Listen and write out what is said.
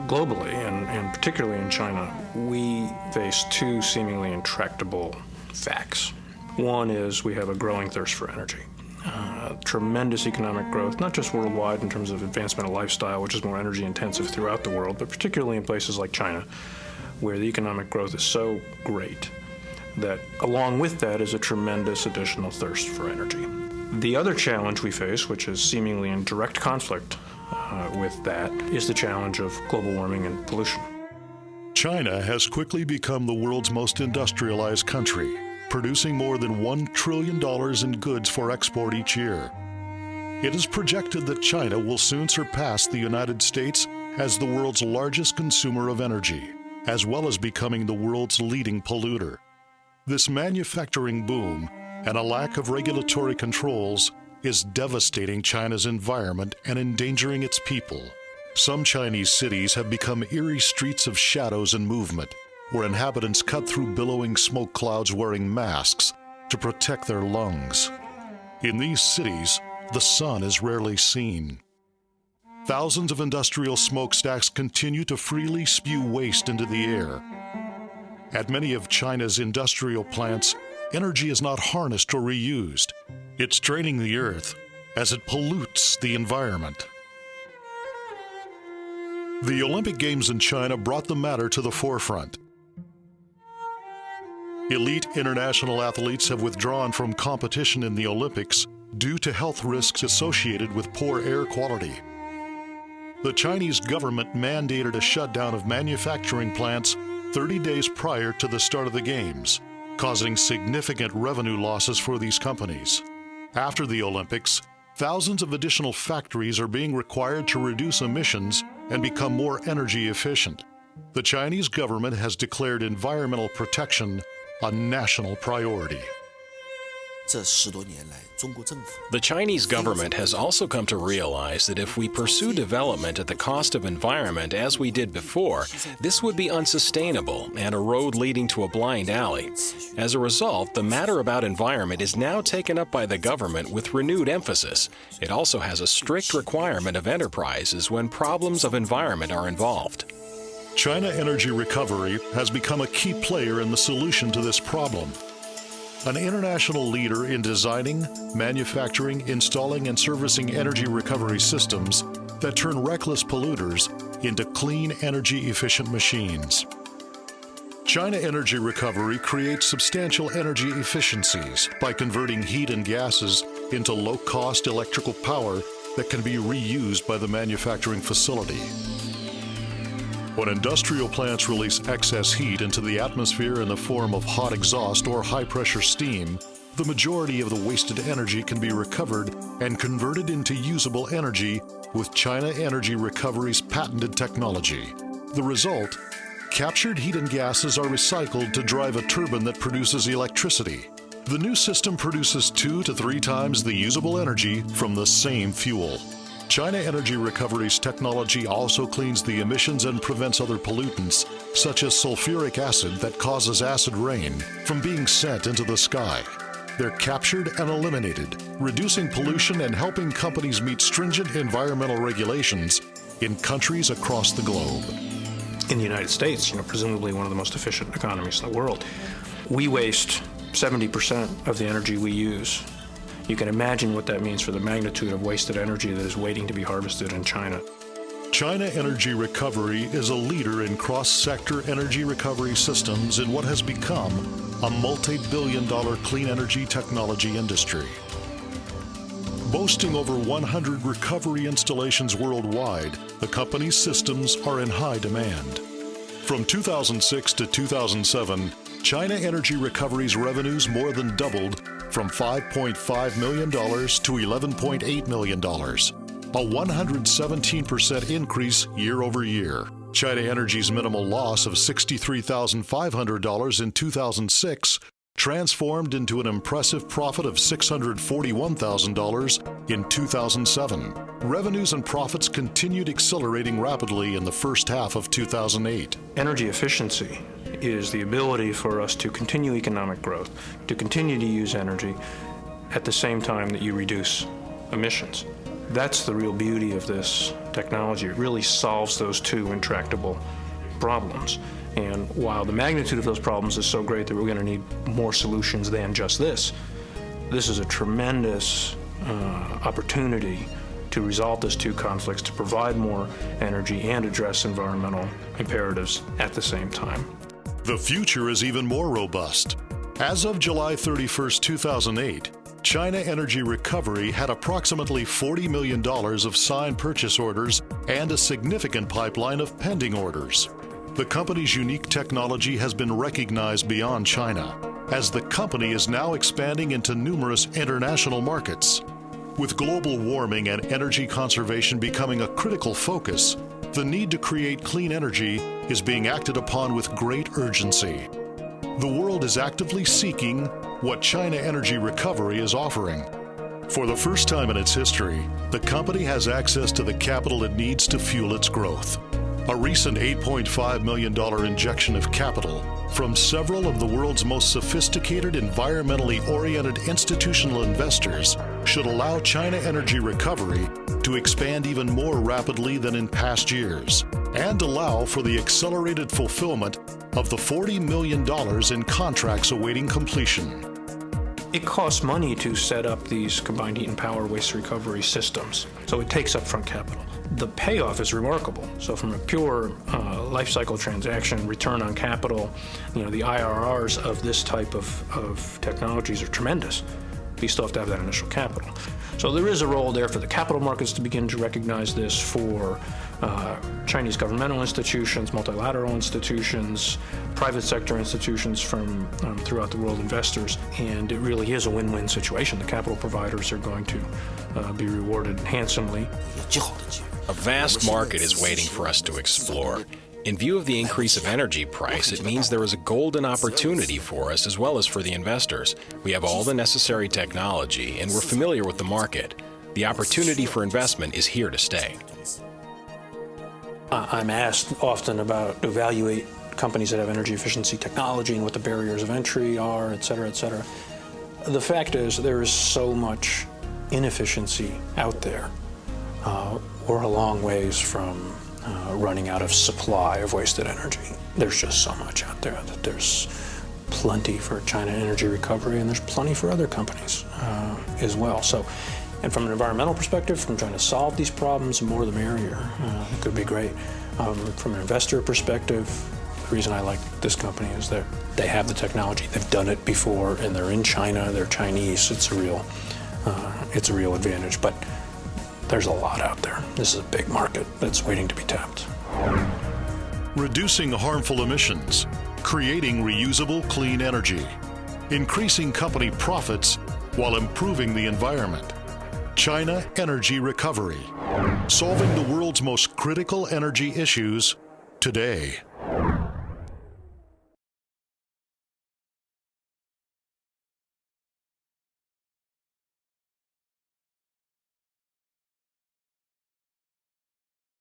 Globally, and particularly in China, we face two seemingly intractable facts. One is we have a growing thirst for energy. Tremendous economic growth, not just worldwide in terms of advancement of lifestyle, which is more energy intensive throughout the world, but particularly in places like China, where the economic growth is so great that along with that is a tremendous additional thirst for energy. The other challenge we face, which is seemingly in direct conflict with that, is the challenge of global warming and pollution. China has quickly become the world's most industrialized country, producing more than $1 trillion in goods for export each year. It is projected that China will soon surpass the United States as the world's largest consumer of energy, as well as becoming the world's leading polluter. This manufacturing boom and a lack of regulatory controls is devastating China's environment and endangering its people. Some Chinese cities have become eerie streets of shadows and movement, where inhabitants cut through billowing smoke clouds wearing masks to protect their lungs. In these cities, the sun is rarely seen. Thousands of industrial smokestacks continue to freely spew waste into the air. At many of China's industrial plants, energy is not harnessed or reused. It's draining the earth as it pollutes the environment. The Olympic Games in China brought the matter to the forefront. Elite international athletes have withdrawn from competition in the Olympics due to health risks associated with poor air quality. The Chinese government mandated a shutdown of manufacturing plants 30 days prior to the start of the Games, causing significant revenue losses for these companies. After the Olympics, thousands of additional factories are being required to reduce emissions and become more energy efficient. The Chinese government has declared environmental protection a national priority. The Chinese government has also come to realize that if we pursue development at the cost of environment as we did before, this would be unsustainable and a road leading to a blind alley. As a result, the matter about environment is now taken up by the government with renewed emphasis. It also has a strict requirement of enterprises when problems of environment are involved. China Energy Recovery has become a key player in the solution to this problem. An international leader in designing, manufacturing, installing, and servicing energy recovery systems that turn reckless polluters into clean, energy-efficient machines. China Energy Recovery creates substantial energy efficiencies by converting heat and gases into low-cost electrical power that can be reused by the manufacturing facility. When industrial plants release excess heat into the atmosphere in the form of hot exhaust or high-pressure steam, the majority of the wasted energy can be recovered and converted into usable energy with China Energy Recovery's patented technology. The result? Captured heat and gases are recycled to drive a turbine that produces electricity. The new system produces 2 to 3 times the usable energy from the same fuel. China Energy Recovery's technology also cleans the emissions and prevents other pollutants, such as sulfuric acid that causes acid rain, from being sent into the sky. They're captured and eliminated, reducing pollution and helping companies meet stringent environmental regulations in countries across the globe. In the United States, presumably one of the most efficient economies in the world, we waste 70% of the energy we use. You can imagine what that means for the magnitude of wasted energy that is waiting to be harvested in China. China Energy Recovery is a leader in cross-sector energy recovery systems in what has become a multi-billion-dollar clean energy technology industry. Boasting over 100 recovery installations worldwide, the company's systems are in high demand. From 2006 to 2007, China Energy Recovery's revenues more than doubled from $5.5 million to $11.8 million, a 117% increase year over year. China Energy's minimal loss of $63,500 in 2006 transformed into an impressive profit of $641,000 in 2007. Revenues and profits continued accelerating rapidly in the first half of 2008. Energy efficiency is the ability for us to continue economic growth, to continue to use energy at the same time that you reduce emissions. That's the real beauty of this technology. It really solves those two intractable problems. And while the magnitude of those problems is so great that we're going to need more solutions than just this is a tremendous opportunity to resolve those two conflicts, to provide more energy and address environmental imperatives at the same time. The future is even more robust. As of July 31st, 2008, China Energy Recovery had approximately $40 million of signed purchase orders and a significant pipeline of pending orders. The company's unique technology has been recognized beyond China, as the company is now expanding into numerous international markets. With global warming and energy conservation becoming a critical focus, the need to create clean energy is being acted upon with great urgency. The world is actively seeking what China Energy Recovery is offering. For the first time in its history, the company has access to the capital it needs to fuel its growth. A recent $8.5 million injection of capital from several of the world's most sophisticated, environmentally oriented institutional investors should allow China Energy Recovery to expand even more rapidly than in past years and allow for the accelerated fulfillment of the $40 million in contracts awaiting completion. It costs money to set up these combined heat and power waste recovery systems, so it takes upfront capital. The payoff is remarkable. So from a pure life cycle transaction, return on capital, the IRRs of this type of technologies are tremendous. But you still have to have that initial capital. So there is a role there for the capital markets to begin to recognize this, for Chinese governmental institutions, multilateral institutions, private sector institutions from throughout the world, investors, and it really is a win-win situation. The capital providers are going to be rewarded handsomely. A vast market is waiting for us to explore. In view of the increase of energy price, it means there is a golden opportunity for us as well as for the investors. We have all the necessary technology and we're familiar with the market. The opportunity for investment is here to stay. I'm asked often to evaluate companies that have energy efficiency technology and what the barriers of entry are, et cetera, et cetera. The fact is there is so much inefficiency out there. We're a long ways from running out of supply of wasted energy. There's just so much out there that there's plenty for China Energy Recovery, and there's plenty for other companies as well. So, and from an environmental perspective, from trying to solve these problems, the more the merrier. It could be great. From an investor perspective, the reason I like this company is that they have the technology. They've done it before, and they're in China. They're Chinese. It's a real advantage. But there's a lot out there. This is a big market that's waiting to be tapped. Reducing harmful emissions, creating reusable clean energy, increasing company profits while improving the environment. China Energy Recovery, solving the world's most critical energy issues today.